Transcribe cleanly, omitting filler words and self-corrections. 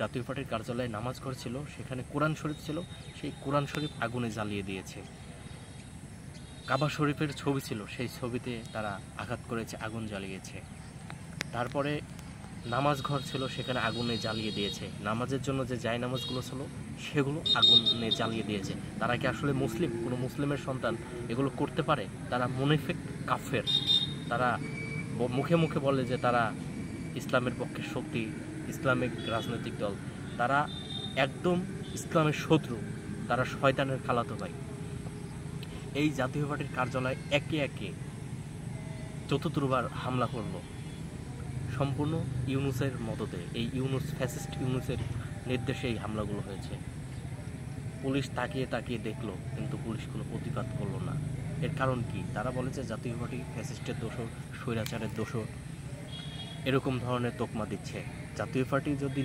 জাতীয় পার্টির কার্যালয়ে নামাজ ঘর ছিল, সেখানে কোরআন শরীফ ছিল, সেই কোরআন শরীফ আগুনে জ্বালিয়ে দিয়েছে। কাবা শরীফের ছবি ছিল, সেই ছবিতে তারা আঘাত করেছে, আগুন জ্বালিয়েছে। তারপরে নামাজ ঘর ছিল, সেখানে আগুনে জ্বালিয়ে দিয়েছে। নামাজের জন্য যে জায় নামাজগুলো ছিল সেগুলো আগুনে জ্বালিয়ে দিয়েছে। তারা কি আসলে মুসলিম? কোনো মুসলিমের সন্তান এগুলো করতে পারে? তারা মুনাফিক, কাফের। তারা মুখে মুখে বলে যে তারা ইসলামের পক্ষে শক্তি, ইসলামিক রাজনৈতিক দল। তারা একদম ইসলামের শত্রু, তারা শয়তানের খালাতো ভাই। এই জাতীয় পার্টির কার্যালয়ে একে একে চতুর্থবার হামলা করলো, সম্পূর্ণ ইউনূসের মদতে। এই ইউনূস, ফ্যাসিস্ট ইউনূসের নির্দেশে এই হামলাগুলো হয়েছে। পুলিশ তাকিয়ে তাকিয়ে দেখলো, কিন্তু পুলিশ কোনো প্রতিবাদ করলো না। এর কারণ কি? তারা বলে যে জাতীয় পার্টি ফ্যাসিস্টের দোষর, স্বৈরাচারের দোষর, এরকম ধরনের তোকমা দিচ্ছে। জাতীয় পার্টি যদি